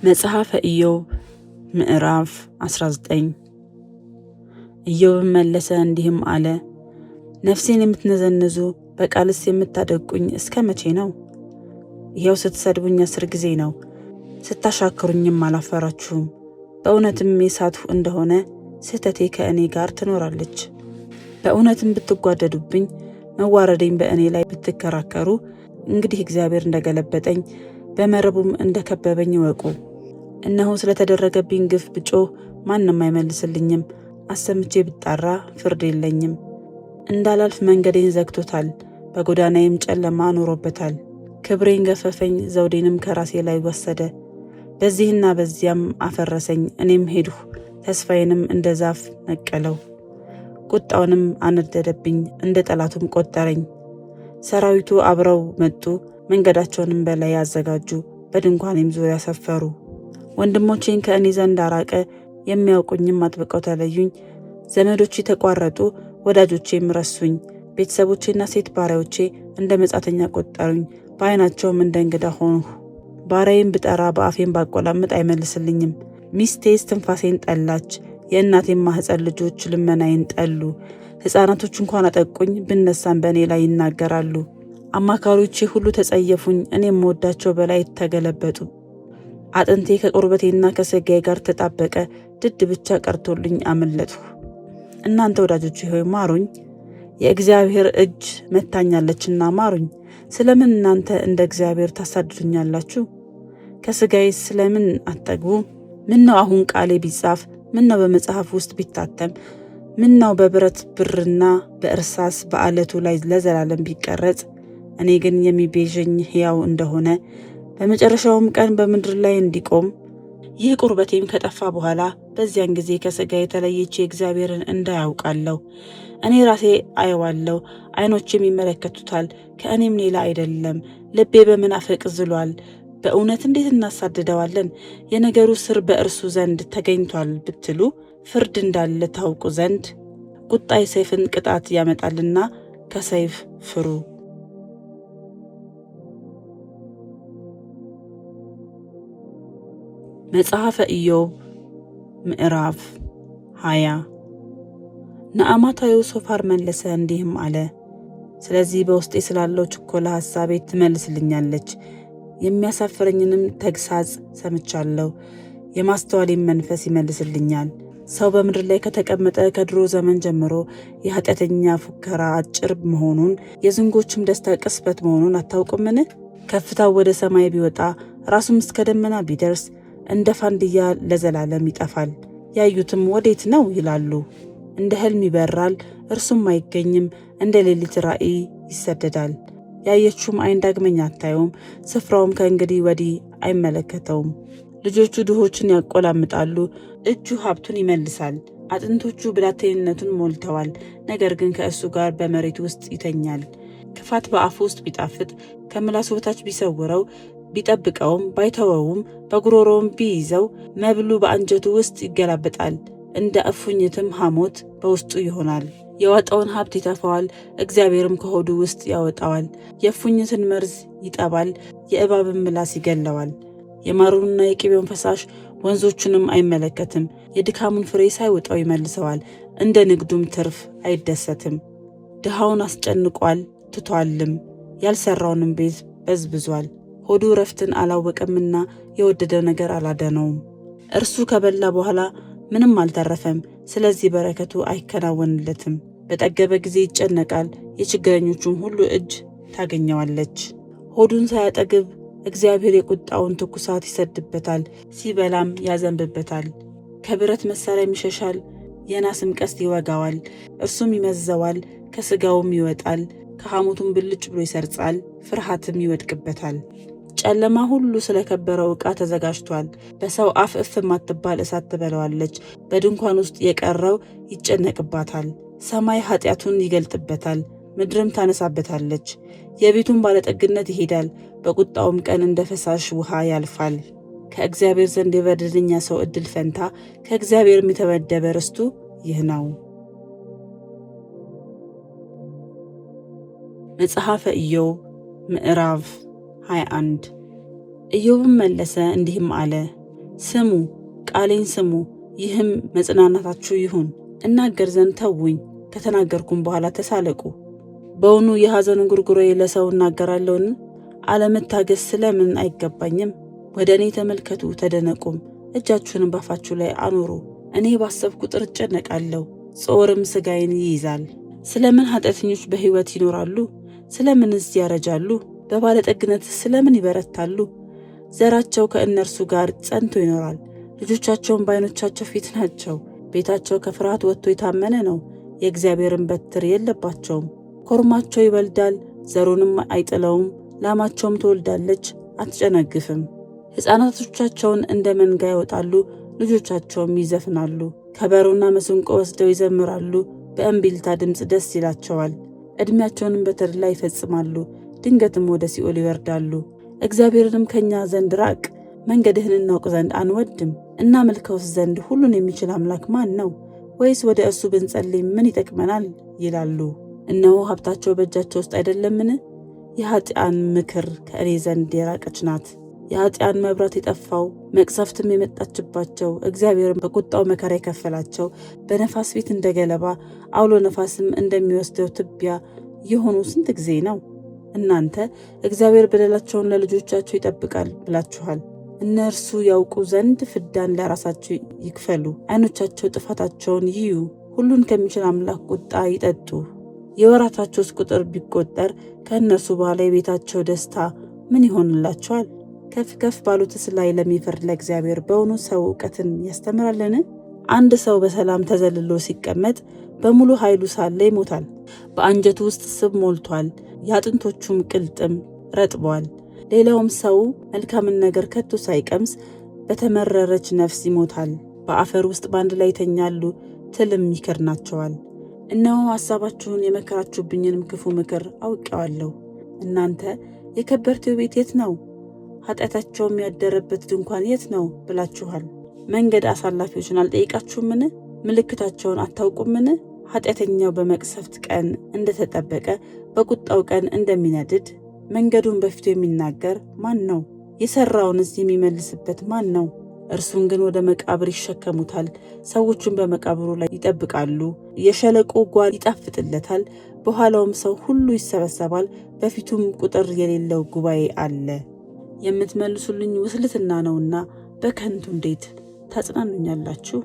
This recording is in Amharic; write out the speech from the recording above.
መጽሐፈ ኢዮብ ምዕራፍ 19 ኢዮብም መለሰ እንዲህም አለ፣ ነፍሴን የምትነዘንዙ በቃልስ የምታደቁኝ እስከ መቼ ነው? ይኸው ስትሰድቡኝ 10 ጊዜ ነው፣ ስታሻክሩኝም አላፈራችሁም። በእውነትም የሳትሁ እንደሆነ ስህተቴ ከእኔ ጋር ትኖራለች። በእውነትም ብትጓደዱብኝ፣ መዋረዴን በእኔ ላይ ብትከራከሩ፣ እንግዲህ እግዚአብሔር እንደገለበጠኝ በመረቡም እንደከበበኝ እወቁ። እነሆ ስለተደረገብኝ ግፍ ብጮህ ማንም አይመልስልኝም። አሰምቼ ብጣራ ፍርድ የለኝም። እንዳላልፍ መንገዴን ዘግቶታል፣ በጎዳናዬም ጨለማ አኖሮበታል። ክብሬን ገፈፈኝ፣ ዘውዴንም ከራሴ ላይ ወሰደ። በዚህና በዚያም አፈረሰኝ። እኔም ሄድሁ፣ ተስፋዬንም እንደ ዛፍ ነቀለው። ቁጣውንም አነደደብኝ፣ እንደ ጠላቱም ቆጠረኝ። ሰራዊቱ አብረው መጡ፣ መንገዳቸውንም በላይ አዘጋጁ፣ በድንኳኔም ዙሪያ ሰፈሩ። ወንድሞቼን ከእኔ ዘንድ አራቀ፣ የሚያውቁኝም አጥብቀው ተለዩኝ። ዘመዶቼ ተቋረጡ፣ ወዳጆቼም ረሱኝ። ቤተሰቦቼና ሴት ባሪያዎቼ እንደ መጻተኛ ቆጠሩኝ፣ በዓይናቸውም እንደ እንግዳ ሆንሁ። ባሪያዬን ብጠራ በአፌም ባቆላምጥ አይመልስልኝም። ሚስቴ እስትንፋሴን ጠላች፣ የእናቴም ማኅፀን ልጆች ልመናዬን ጠሉ። ሕፃናቶች እንኳን አጠቁኝ፣ ብነሳም በእኔ ላይ ይናገራሉ። አማካሪዎቼ ሁሉ ተጸየፉኝ፣ እኔም የምወዳቸው በላይ ተገለበጡ። አጥንቴ ከቁርበቴና ከሥጋዬ ጋር ተጣበቀ፣ ድድ ብቻ ቀርቶልኝ አመለጥሁ። እናንተ ወዳጆቼ ሆይ ማሩኝ፣ የእግዚአብሔር እጅ መታኛለችና ማሩኝ። ስለምን እናንተ እንደ እግዚአብሔር ታሳድዱኛላችሁ? ከሥጋዬ ስለምን አትጠግቡም? ምነው አሁን ቃሌ ቢጻፍ፣ ምነው በመጽሐፍ ውስጥ ቢታተም፣ ምነው በብረት ብርና በእርሳስ በዓለቱ ላይ ለዘላለም ቢቀረጽ። እኔ ግን የሚቤዠኝ ሕያው እንደሆነ በመጨረሻውም ቀን በምድር ላይ እንዲቆም ይህ ቁርበቴም ከጠፋ በኋላ በዚያን ጊዜ ከሥጋዬ ተለይቼ እግዚአብሔርን እንዳያውቃለሁ። እኔ ራሴ አየዋለሁ፣ ዓይኖቼም ይመለከቱታል፣ ከእኔም ሌላ አይደለም። ልቤ በመናፍቅ ዝሏል። በእውነት እንዴት እናሳድደዋለን? የነገሩ ስር በእርሱ ዘንድ ተገኝቷል ብትሉ ፍርድ እንዳለ ታውቁ ዘንድ ቁጣ የሰይፍን ቅጣት ያመጣልና ከሰይፍ ፍሩ። መጽሐፈ ኢዮብ ምዕራፍ 20 ነአማታዊው ሶፋር መለሰ እንዲህም አለ፣ ስለዚህ በውስጤ ስላለው ችኮላ ሐሳቤ ትመልስልኛለች። የሚያሳፍረኝንም ተግሳጽ ሰምቻለሁ፣ የማስተዋሌም መንፈስ ይመልስልኛል። ሰው በምድር ላይ ከተቀመጠ ከድሮ ዘመን ጀምሮ የኃጢአተኛ ፉከራ አጭር መሆኑን የዝንጎችም ደስታ ቅስበት መሆኑን አታውቁምን? ከፍታው ወደ ሰማይ ቢወጣ ራሱም እስከ ደመና ቢደርስ እንደ ፋንድያ ለዘላለም ይጠፋል። ያዩትም ወዴት ነው ይላሉ። እንደ ሕልም ይበራል፣ እርሱም አይገኝም። እንደ ሌሊት ራእይ ይሰደዳል። ያየችውም ዓይን ዳግመኛ አታየውም፣ ስፍራውም ከእንግዲህ ወዲህ አይመለከተውም። ልጆቹ ድሆችን ያቆላምጣሉ፣ እጁ ሀብቱን ይመልሳል። አጥንቶቹ ብላቴንነቱን ሞልተዋል፣ ነገር ግን ከእሱ ጋር በመሬት ውስጥ ይተኛል። ክፋት በአፉ ውስጥ ቢጣፍጥ፣ ከምላሱ በታች ቢሰውረው፣ ቢጠብቀውም ባይተወውም፣ በጉሮሮውም ቢይዘው፣ መብሉ በአንጀቱ ውስጥ ይገላበጣል፣ እንደ እፉኝትም ሐሞት በውስጡ ይሆናል። የዋጠውን ሀብት ይተፋዋል፣ እግዚአብሔርም ከሆዱ ውስጥ ያወጣዋል። የእፉኝትን መርዝ ይጠባል፣ የእባብን ምላስ ይገለዋል። የማሩንና የቅቤውን ፈሳሽ ወንዞቹንም አይመለከትም። የድካሙን ፍሬ ሳይውጠው ይመልሰዋል፣ እንደ ንግዱም ትርፍ አይደሰትም። ድሃውን አስጨንቋል ትቷልም፣ ያልሰራውንም ቤት በዝብዟል። ሆዱ ረፍትን አላወቀምና የወደደው ነገር አላደነውም። እርሱ ከበላ በኋላ ምንም አልተረፈም፣ ስለዚህ በረከቱ አይከናወንለትም። በጠገበ ጊዜ ይጨነቃል፣ የችግረኞቹም ሁሉ እጅ ታገኘዋለች። ሆዱን ሳያጠግብ እግዚአብሔር የቁጣውን ትኩሳት ይሰድበታል፣ ሲበላም ያዘንብበታል። ከብረት መሣሪያም ይሸሻል፣ የናስም ቀስት ይወጋዋል። እርሱም ይመዘዋል፣ ከሥጋውም ይወጣል፣ ከሐሞቱም ብልጭ ብሎ ይሰርጻል፣ ፍርሃትም ይወድቅበታል። ጨለማ ሁሉ ስለ ከበረው ዕቃ ተዘጋጅቷል። በሰው አፍ እፍ የማትባል እሳት ትበለዋለች። በድንኳን ውስጥ የቀረው ይጨነቅባታል። ሰማይ ኃጢአቱን ይገልጥበታል፣ ምድርም ታነሳበታለች። የቤቱን ባለጠግነት ይሄዳል፣ በቁጣውም ቀን እንደ ፈሳሽ ውሃ ያልፋል። ከእግዚአብሔር ዘንድ የበደለኛ ሰው ዕድል ፈንታ፣ ከእግዚአብሔርም የተመደበ ርስቱ ይህ ነው። መጽሐፈ ኢዮብ ምዕራፍ 21 ኢዮብም መለሰ እንዲህም አለ፣ ስሙ፣ ቃሌን ስሙ፣ ይህም መጽናናታችሁ ይሁን። እናገር ዘንድ ተውኝ፣ ከተናገርኩም በኋላ ተሳለቁ። በውኑ የሐዘን እንጉርጉሮዬ ለሰው እናገራለሁን? አለመታገስ ስለምን አይገባኝም? ወደ እኔ ተመልከቱ ተደነቁም፣ እጃችሁንም ባፋችሁ ላይ አኑሩ። እኔ ባሰብኩ ቁጥር እጨነቃለሁ፣ ጾርም ሥጋዬን ይይዛል። ስለምን ኃጢአተኞች በሕይወት ይኖራሉ? ስለምንስ ያረጃሉ? በባለጠግነት ስለምን ይበረታሉ? ዘራቸው ከእነርሱ ጋር ጸንቶ ይኖራል፣ ልጆቻቸውን በዓይኖቻቸው ፊት ናቸው። ቤታቸው ከፍርሃት ወጥቶ የታመነ ነው፣ የእግዚአብሔርን በትር የለባቸውም። ኮርማቸው ይወልዳል፣ ዘሩንም አይጥለውም፣ ላማቸውም ትወልዳለች፣ አትጨነግፍም። ሕፃናቶቻቸውን እንደ መንጋ ያወጣሉ፣ ልጆቻቸውም ይዘፍናሉ። ከበሮና መሰንቆ ወስደው ይዘምራሉ፣ በእምቢልታ ድምፅ ደስ ይላቸዋል። ዕድሜያቸውንም በተድላ ይፈጽማሉ፣ ድንገትም ወደ ሲኦል ይወርዳሉ። እግዚአብሔርንም ከእኛ ዘንድ ራቅ፣ መንገድህን እናውቅ ዘንድ አንወድም። እናመልከውስ ዘንድ ሁሉን የሚችል አምላክ ማን ነው? ወይስ ወደ እርሱ ብንጸልይ ምን ይጠቅመናል? ይላሉ። እነሆ ሀብታቸው በእጃቸው ውስጥ አይደለምን? የኃጢአን ምክር ከእኔ ዘንድ የራቀች ናት። የኃጢአን መብራት የጠፋው መቅሰፍትም የመጣችባቸው እግዚአብሔርን በቁጣው መከራ የከፈላቸው በነፋስ ፊት እንደ ገለባ አውሎ ነፋስም እንደሚወስደው ትቢያ የሆኑ ስንት ጊዜ ነው? እናንተ እግዚአብሔር በደላቸውን ለልጆቻቸው ይጠብቃል ብላችኋል። እነርሱ ያውቁ ዘንድ ፍዳን ለራሳቸው ይክፈሉ፣ ዓይኖቻቸው ጥፋታቸውን ይዩ፣ ሁሉን ከሚችል አምላክ ቁጣ ይጠጡ። የወራታቸውስ ቁጥር ቢቆጠር ከእነርሱ በኋላ የቤታቸው ደስታ ምን ይሆንላቸዋል? ከፍ ከፍ ባሉትስ ላይ ለሚፈርድ ለእግዚአብሔር በውኑ ሰው እውቀትን ያስተምራልን? አንድ ሰው በሰላም ተዘልሎ ሲቀመጥ በሙሉ ኃይሉ ሳለ ይሞታል። በአንጀቱ ውስጥ ስብ ሞልቷል፣ የአጥንቶቹም ቅልጥም ረጥቧል። ሌላውም ሰው መልካምን ነገር ከቶ ሳይቀምስ በተመረረች ነፍስ ይሞታል። በአፈር ውስጥ በአንድ ላይ ይተኛሉ፣ ትልም ይከድናቸዋል። እነሆ ሐሳባችሁን የመከራችሁብኝንም ክፉ ምክር አውቄዋለሁ። እናንተ የከበርቴው ቤት የት ነው? ኃጢአታቸውም ያደረበት ድንኳን የት ነው ብላችኋል። መንገድ አሳላፊዎችን አልጠይቃችሁምን? ምልክታቸውን አታውቁምን? ኃጢአተኛው በመቅሰፍት ቀን እንደተጠበቀ በቁጣው ቀን እንደሚነድድ መንገዱን በፊቱ የሚናገር ማን ነው? የሠራውንስ የሚመልስበት ማን ነው? እርሱን ግን ወደ መቃብር ይሸከሙታል፣ ሰዎቹን በመቃብሩ ላይ ይጠብቃሉ። የሸለቆ ጓል ይጣፍጥለታል፣ በኋላውም ሰው ሁሉ ይሰበሰባል፣ በፊቱም ቁጥር የሌለው ጉባኤ አለ። የምትመልሱልኝ ውስልትና ነውና በከንቱ እንዴት ታጽናኑኛላችሁ?